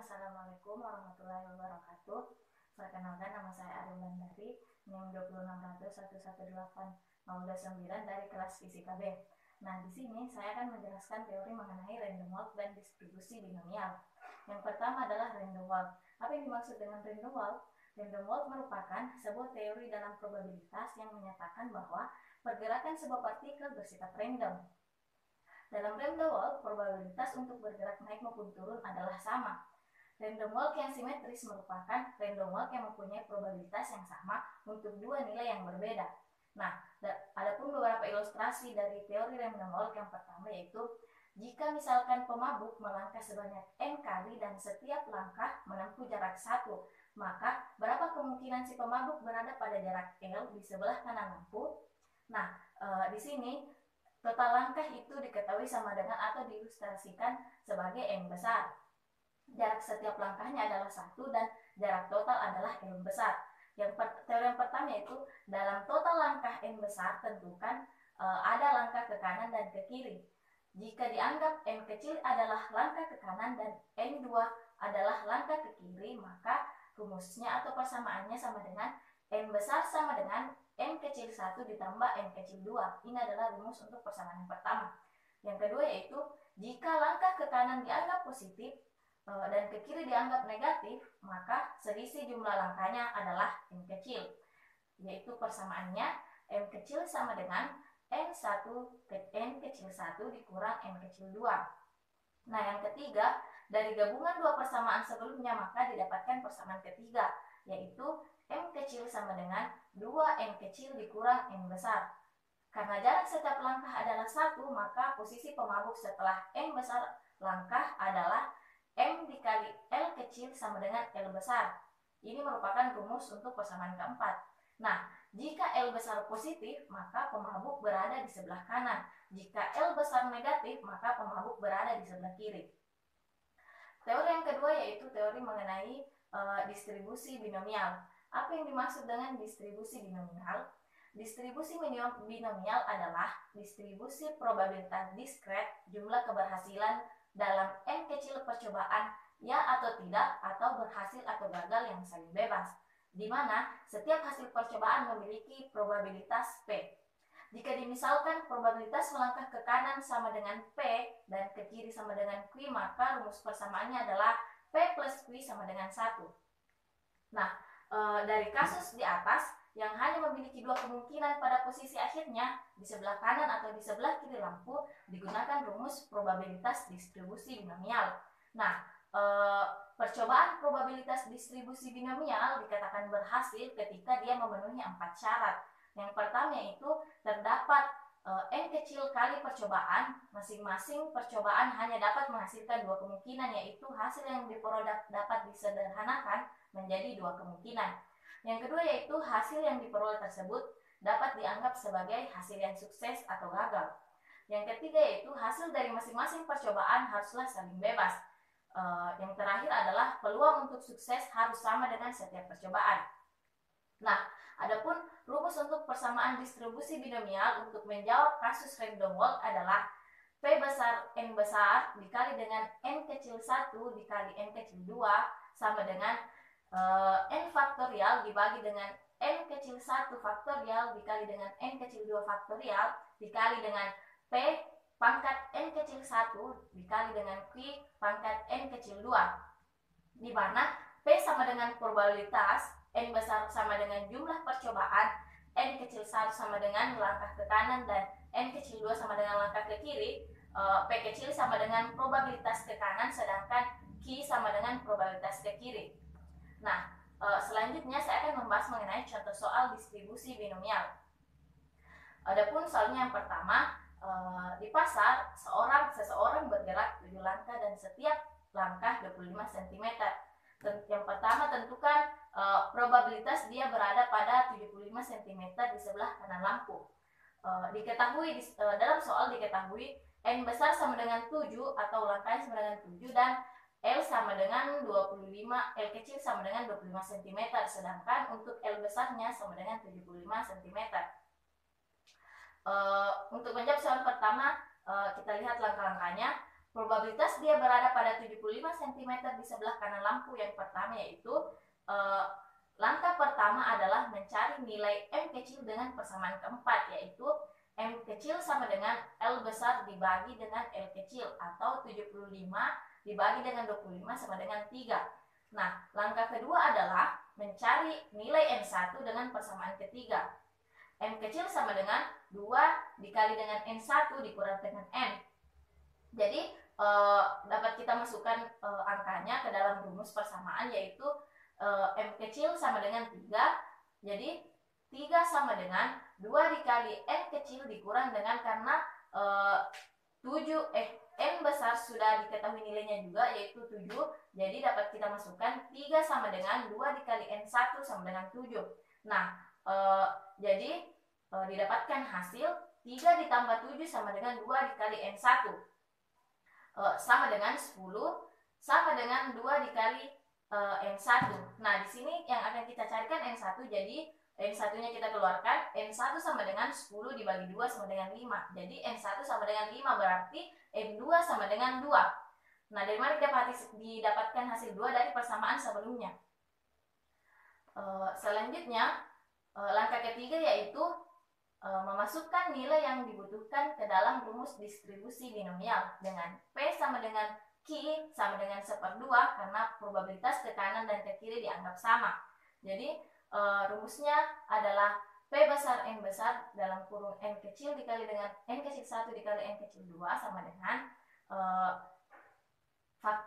Assalamualaikum warahmatullahi wabarakatuh. Perkenalkan, nama saya Arul Landari, NIM 260111809 dari kelas Fisika B. Nah, di sini saya akan menjelaskan teori mengenai random walk dan distribusi binomial. Yang pertama adalah random walk. Apa yang dimaksud dengan random walk? Random walk merupakan sebuah teori dalam probabilitas yang menyatakan bahwa pergerakan sebuah partikel bersifat random. Dalam random walk, probabilitas untuk bergerak naik maupun turun adalah sama. Random walk yang simetris merupakan random walk yang mempunyai probabilitas yang sama untuk dua nilai yang berbeda. Nah, ada pun beberapa ilustrasi dari teori random walk. Yang pertama yaitu, jika misalkan pemabuk melangkah sebanyak n kali dan setiap langkah menempuh jarak 1, maka berapa kemungkinan si pemabuk berada pada jarak L di sebelah kanan lampu? Nah, di sini total langkah itu diketahui sama dengan atau diilustrasikan sebagai n besar. Jarak setiap langkahnya adalah 1 dan jarak total adalah n besar. Teori yang pertama yaitu, dalam total langkah n besar tentukan ada langkah ke kanan dan ke kiri. Jika dianggap n kecil adalah langkah ke kanan dan n2 adalah langkah ke kiri, maka rumusnya atau persamaannya sama dengan n besar sama dengan n kecil 1 ditambah n kecil 2. Ini adalah rumus untuk persamaan yang pertama. Yang kedua yaitu, jika langkah ke kanan dianggap positif dan ke kiri dianggap negatif, maka selisih jumlah langkahnya adalah n kecil, yaitu persamaannya n kecil sama dengan n1 ke n kecil 1 dikurang n kecil 2. Nah, yang ketiga, dari gabungan dua persamaan sebelumnya maka didapatkan persamaan ketiga, yaitu n kecil sama dengan 2n kecil dikurang n besar. Karena jarak setiap langkah adalah 1, maka posisi pemabuk setelah n besar langkah adalah M dikali L kecil sama dengan L besar. Ini merupakan rumus untuk persamaan keempat. Nah, jika L besar positif, maka pemabuk berada di sebelah kanan. Jika L besar negatif, maka pemabuk berada di sebelah kiri. Teori yang kedua yaitu teori mengenai distribusi binomial. Apa yang dimaksud dengan distribusi binomial? Distribusi binomial adalah distribusi probabilitas diskret jumlah keberhasilan dalam n kecil percobaan ya atau tidak, atau berhasil atau gagal yang saling bebas, di mana setiap hasil percobaan memiliki probabilitas P. Jika dimisalkan probabilitas melangkah ke kanan sama dengan P dan ke kiri sama dengan Q, maka rumus persamaannya adalah P plus Q sama dengan 1. Nah, dari kasus di atas yang hanya memiliki dua kemungkinan pada posisi akhirnya, di sebelah kanan atau di sebelah kiri lampu, digunakan rumus probabilitas distribusi binomial. Nah, percobaan probabilitas distribusi binomial dikatakan berhasil ketika dia memenuhi 4 syarat. Yang pertama yaitu, terdapat n kecil kali percobaan, masing-masing percobaan hanya dapat menghasilkan dua kemungkinan, yaitu hasil yang diperoleh dapat disederhanakan menjadi dua kemungkinan. Yang kedua yaitu, hasil yang diperoleh tersebut dapat dianggap sebagai hasil yang sukses atau gagal. Yang ketiga yaitu, hasil dari masing-masing percobaan haruslah saling bebas. Yang terakhir adalah, peluang untuk sukses harus sama dengan setiap percobaan. Nah, adapun rumus untuk persamaan distribusi binomial untuk menjawab kasus random walk adalah P besar N besar dikali dengan N kecil 1 dikali N kecil 2 sama dengan N faktorial dibagi dengan N kecil 1 faktorial dikali dengan N kecil 2 faktorial dikali dengan P pangkat N kecil 1 dikali dengan Q pangkat N kecil 2, di mana P sama dengan probabilitas, N besar sama dengan jumlah percobaan, N kecil 1 sama dengan langkah ke kanan, dan N kecil 2 sama dengan langkah ke kiri. P kecil sama dengan probabilitas ke kanan, sedangkan Q sama dengan probabilitas ke kiri. Nah, selanjutnya saya akan membahas mengenai contoh soal distribusi binomial. Adapun soalnya yang pertama, di pasar seseorang bergerak 7 langkah dan setiap langkah 25 cm. Yang pertama, tentukan probabilitas dia berada pada 75 cm di sebelah kanan lampu. Dalam soal diketahui N besar sama dengan 7 atau langkahnya sama dengan 7 dan L sama dengan 25, L kecil sama dengan 25 cm, sedangkan untuk L besarnya sama dengan 75 cm. Untuk menjawab soal pertama, kita lihat langkah-langkahnya. Probabilitas dia berada pada 75 cm di sebelah kanan lampu yang pertama, yaitu langkah pertama adalah mencari nilai M kecil dengan persamaan keempat, yaitu M kecil sama dengan L besar dibagi dengan L kecil, atau 75 dibagi dengan 25 sama dengan 3. Nah, langkah kedua adalah mencari nilai N1 dengan persamaan ketiga. M kecil sama dengan 2 dikali dengan N1 dikurang dengan N. Jadi dapat kita masukkan angkanya ke dalam rumus persamaan, yaitu M kecil sama dengan 3. Jadi 3 sama dengan 2 dikali N kecil dikurang dengan, karena 7 N besar sudah diketahui nilainya juga, yaitu 7. Jadi dapat kita masukkan 3 sama dengan 2 dikali N1 sama dengan 7. Nah, jadi didapatkan hasil 3 ditambah 7 sama dengan 2 dikali N1 sama dengan 10 sama dengan 2 dikali N1. Nah, di sini yang akan kita carikan N1, jadi N1-nya kita keluarkan, N1 sama dengan 10 dibagi 2 sama dengan 5. Jadi N1 sama dengan 5, berarti N2 sama dengan 2. Nah, dari mana didapatkan hasil 2? Dari persamaan sebelumnya. Selanjutnya, langkah ketiga yaitu memasukkan nilai yang dibutuhkan ke dalam rumus distribusi binomial dengan P sama dengan Q sama dengan 1/2, karena probabilitas ke kanan dan ke kiri dianggap sama. Jadi rumusnya adalah P besar N besar dalam kurung N kecil dikali dengan N kecil 1 dikali N kecil 2 sama dengan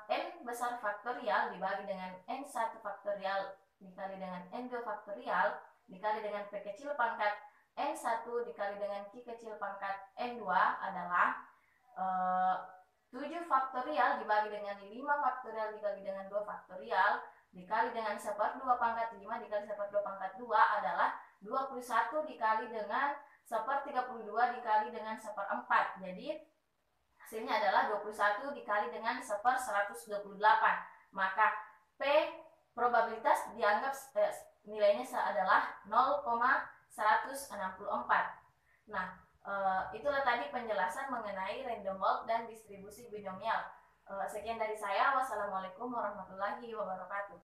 N besar faktorial dibagi dengan N1 faktorial dikali dengan N2 faktorial dikali dengan P kecil pangkat N1 dikali dengan Q kecil pangkat N2 adalah 7 faktorial dibagi dengan 5 faktorial dikali dengan 2 faktorial dikali dengan 1/2 pangkat 5 dikali 1/2 pangkat 2 adalah 21 dikali dengan 1/32 dikali dengan 1/4. Jadi hasilnya adalah 21 dikali dengan 1/128. Maka P probabilitas dianggap nilainya adalah 0,164. Nah, itulah tadi penjelasan mengenai random walk dan distribusi binomial. Sekian dari saya. Wassalamualaikum warahmatullahi wabarakatuh.